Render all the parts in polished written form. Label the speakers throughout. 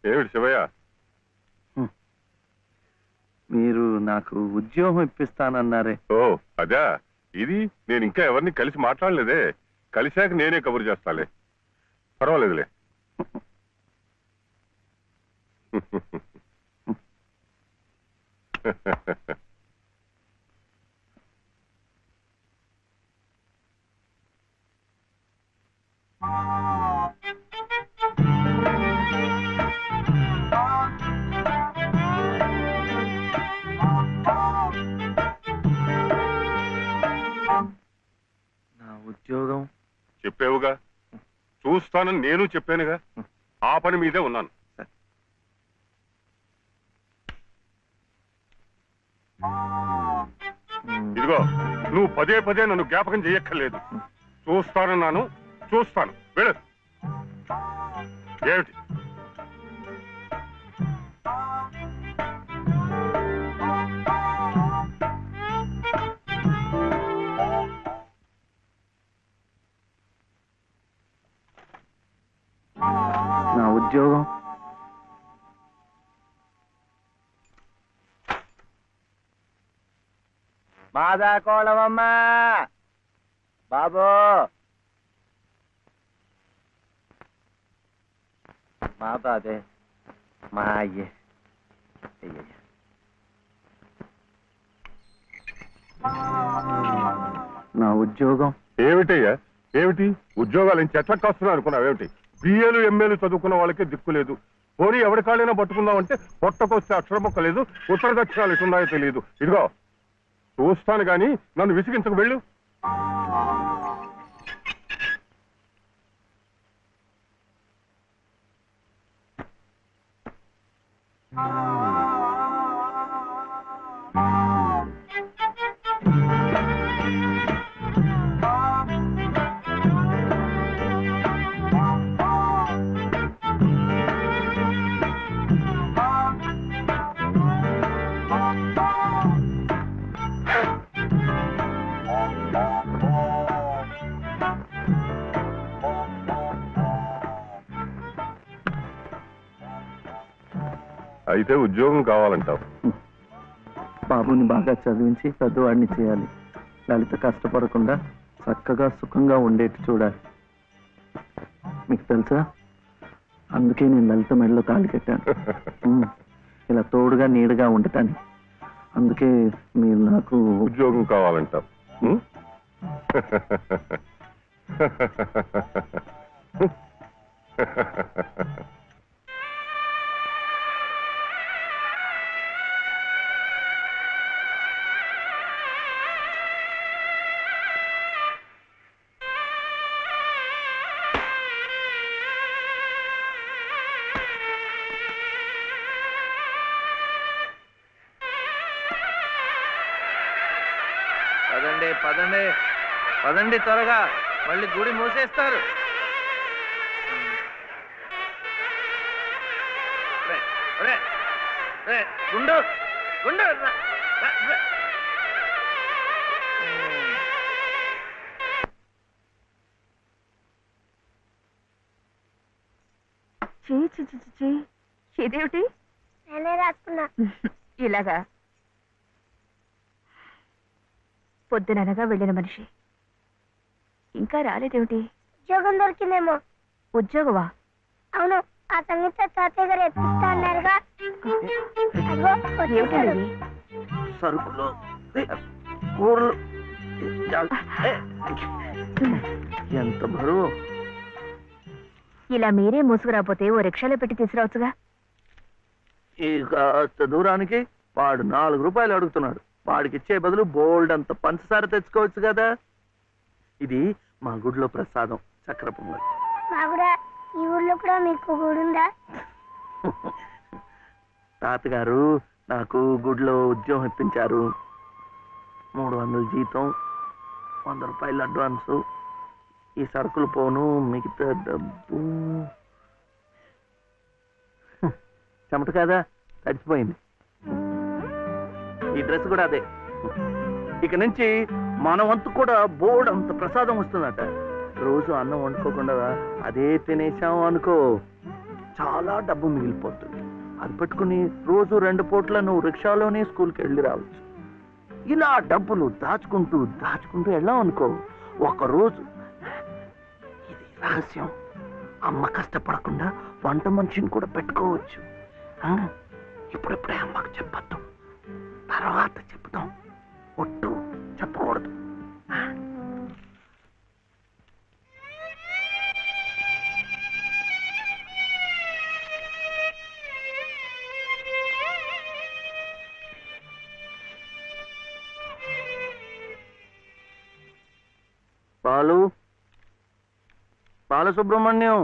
Speaker 1: ఏమిటి శివయ్య?
Speaker 2: మీరు నాకు ఉద్యోగం ఇప్పిస్తానన్నారే.
Speaker 1: ఓ అదా, ఇది నేను ఇంకా ఎవరిని కలిసి మాట్లాడలేదే. కలిశాక నేనే కబురు చేస్తాలే, పర్వాలేదులే.
Speaker 2: నా ఉద్యోగం
Speaker 1: చెప్పేవుగా, చూస్తానని నేను చెప్పానుగా. ఆ పని మీదే ఉన్నాను. ఇదిగో, నువ్వు పదే పదే నన్ను జ్ఞాపకం చేయక్కర్లేదు. చూస్తానన్నాను, చూస్తాను. వెళ్ళు. ఏమిటి?
Speaker 2: నా ఉద్యోగం మాదా కోళమమ్మా బాబు, మా బాబే, మా అయ్యే. నా ఉద్యోగం
Speaker 1: ఏమిటయ్యా? ఏమిటి ఉద్యోగాలు ఏం చెట్లకు కాస్తున్నా అనుకున్నావేమిటి? బిఏలు ఎంఏలు చదువుకున్న వాళ్ళకే దిక్కు లేదు. పోనీ ఎవరి కాళ్ళైనా పట్టుకుందామంటే పొట్టకొస్తే అక్షర మొక్క లేదు, ఉత్తర దక్షిణాలు ఎటున్నాయో తెలియదు. ఇదిగో చూస్తాను గాని నన్ను విసిగించకు. వెళ్ళు. అయితే ఉద్యోగం కావాలంటావు?
Speaker 2: బాబుని బాగా చదివించి పెద్దవాడిని చేయాలి. లలిత కష్టపడకుండా చక్కగా సుఖంగా ఉండేట్టు చూడాలి. మీకు తెలుసా, అందుకే నేను లలిత మెడలో తాళి కట్టాను. ఇలా తోడుగా నీడగా ఉండటాన్ని. అందుకే మీరు నాకు
Speaker 1: ఉద్యోగం కావాలంటావు.
Speaker 2: పదండి పదండి పదండి, త్వరగా, మళ్ళీ గుడి మూసేస్తారు. గుండు గుండు
Speaker 3: ఇదేమిటి?
Speaker 4: నేనే రాసుకున్నా.
Speaker 3: ఇలాగా పొద్దుననగా వెళ్ళిన మనిషి ఇంకా రాలేదేమిటి?
Speaker 4: ఉద్యోగం దొరికిందేమో.
Speaker 3: ఉద్యోగమా?
Speaker 4: అవును, ఆ సంగీత తాతయ్య గారు ఎత్తిస్తా అన్నారుగా.
Speaker 3: ఏమిటది?
Speaker 2: సరుకులు, కూరలు, ఎంత బరువు.
Speaker 3: ఇలా మీరే మోసుకురాపోతే ఓ రిక్షాలో పెట్టి తీసుకురావచ్చుగా.
Speaker 2: ఈ కాస్త దూరానికి వాడు 4 రూపాయలు అడుగుతున్నాడు. వాడికి ఇచ్చే బదులు బోల్డ్ అంత పంచదార తెచ్చుకోవచ్చు కదా. ఇది మా గుడిలో ప్రసాదం, చక్కెర పొంగల్.
Speaker 4: ఈ ఊర్లో కూడా మీకు గుడి ఉందా?
Speaker 2: తాతగారు నాకు గుడిలో ఉద్యోగం ఇప్పించారు. 300 జీతం, 100 రూపాయలు అడ్వాన్సు. ఈ సరుకులు పోను, మిగతా డబ్బు చెమట కదా, తడిచిపోయింది. ఈ డ్రెస్ కూడా అదే. ఇక నుంచి మన వంతు కూడా బోర్డు అంత ప్రసాదం వస్తుందట. రోజు అన్నం వండుకోకుండా అదే తినేసాం అనుకో, చాలా డబ్బు మిగిలిపోతుంది. అది పెట్టుకుని రోజు 2 పూట్ల నువ్వు రిక్షాలోనే స్కూల్కి వెళ్ళి రావచ్చు. ఇలా డబ్బులు దాచుకుంటూ దాచుకుంటూ వెళ్ళాం అనుకో, ఒకరోజు, ఇది రహస్యం, అమ్మ కష్టపడకుండా వంట మనిషిని కూడా పెట్టుకోవచ్చు. ఇప్పుడిప్పుడే అమ్మకు చెప్పద్దు, తర్వాత చెప్తాం. ఒట్టు చెప్పకూడదు. బాలసుబ్రహ్మణ్యం,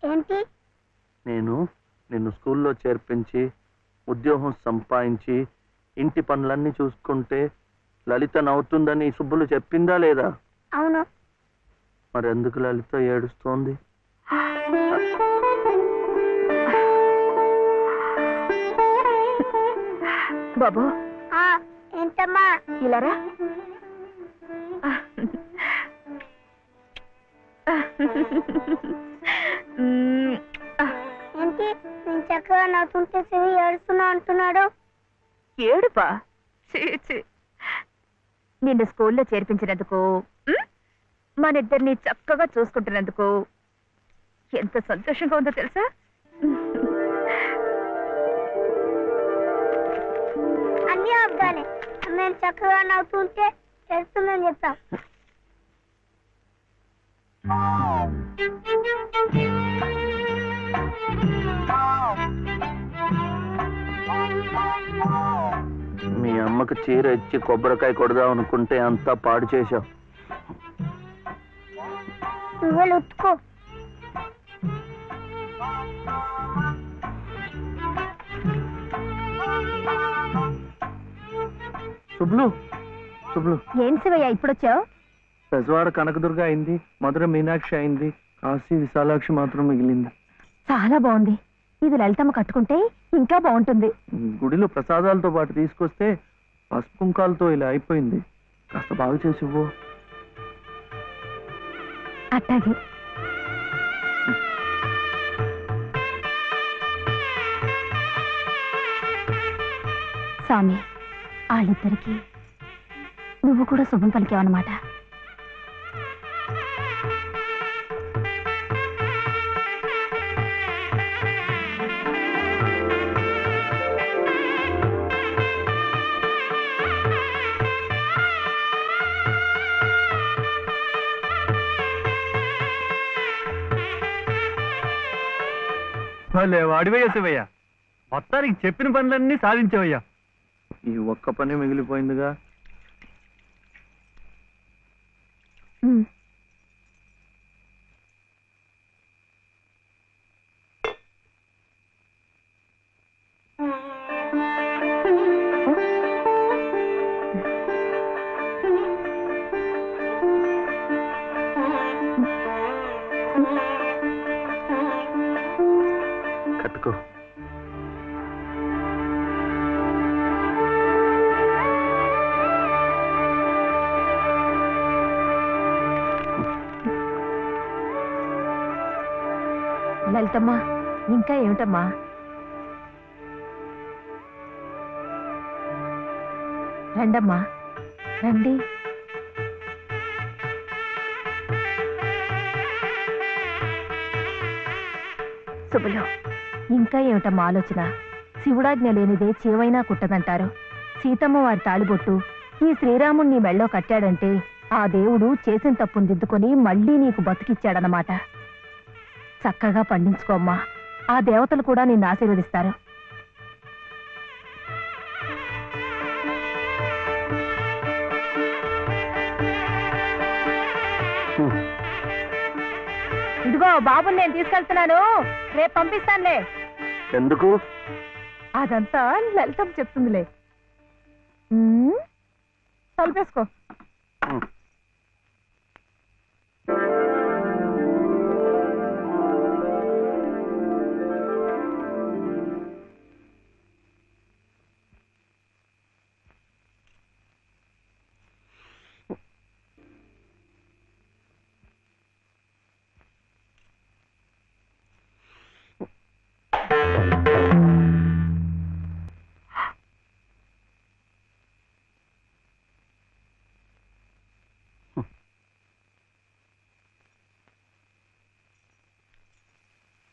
Speaker 4: ఏంటి?
Speaker 2: నేను నిన్ను స్కూల్లో చేర్పించి ఉద్యోగం సంపాదించి ఇంటి పనులన్నీ చూసుకుంటే లలిత నవ్వుతుందని సుబ్బులు చెప్పిందా లేదా?
Speaker 4: అవును.
Speaker 2: మరి ఎందుకు లలిత ఏడుస్తోంది?
Speaker 3: బాబు,
Speaker 4: ఏంటమ్మా?
Speaker 3: ఇలారా.
Speaker 4: ఏంటి నేను చక్కగా నవ్వుతుంటే శివి ఏడుస్తున్నా అంటున్నాడు?
Speaker 3: ఏడుపా? నిన్ను స్కూల్లో చేర్పించినందుకు, మనిద్దరిని చక్కగా చూసుకుంటున్నందుకు ఎంత సంతోషంగా ఉందో తెలుసా?
Speaker 4: అన్నీ అబ్బాలే. మేము చక్కగా నవ్వుతుంటే చేస్తుందని చెప్తాం.
Speaker 2: మీ అమ్మకు చీర ఇచ్చి కొబ్బరికాయ కొడదాం అనుకుంటే అంతా పాడు చేశావు.
Speaker 4: నువ్వు ఉత్తుకో.
Speaker 2: శుభ్లు, శుభ్లు,
Speaker 3: ఏం శివయ్య ఇప్పుడొచ్చావు?
Speaker 2: పెజవాడ కనకదుర్గ అయింది, మధుర మీనాక్షి అయింది, కాశీ విశాలాక్షి మాత్రం మిగిలింది.
Speaker 3: చాలా బాగుంది. ఇది లలితమ్మ కట్టుకుంటే ఇంకా బాగుంటుంది.
Speaker 2: గుడిలో ప్రసాదాలతో పాటు తీసుకొస్తే పసుపు కుంకాలతో ఇలా అయిపోయింది. కాస్త బాగు చేసి ఇవ్వు.
Speaker 3: అట్టాగే. స్వామి, వాళ్ళిద్దరికి నువ్వు కూడా శుభం పలికావన్నమాట.
Speaker 2: వాడివయ్యా శివయ్య, మొత్తానికి చెప్పిన పనులన్నీ సాధించవయ్యా. ఈ ఒక్క పని మిగిలిపోయిందిగా. కట్టుకో.
Speaker 3: లలితమ్మా, ఇంకా ఏమిటమ్మా? రండమ్మా, రండి. శుభలో, ఇంకా ఏమిటమ్మా ఆలోచన? శివుడాజ్ఞ లేనిదే చీవైనా కుట్టదంటారు. సీతమ్మ వారి తాళిబొట్టు ఈ శ్రీరాముణ్ణి మెళ్ళో కట్టాడంటే ఆ దేవుడు చేసిన తప్పును దిద్దుకొని మళ్ళీ నీకు బతికిచ్చాడనమాట. చక్కగా పండించుకోమ్మా, ఆ దేవతలు కూడా నిన్ను ఆశీర్వదిస్తారు. ఇదిగో బాబుని నేను తీసుకెళ్తున్నాను, రేపు పంపిస్తానులే.
Speaker 2: ఎందుకు?
Speaker 3: అదంతా లలితం చెప్తుందిలే. తలుపేసుకో.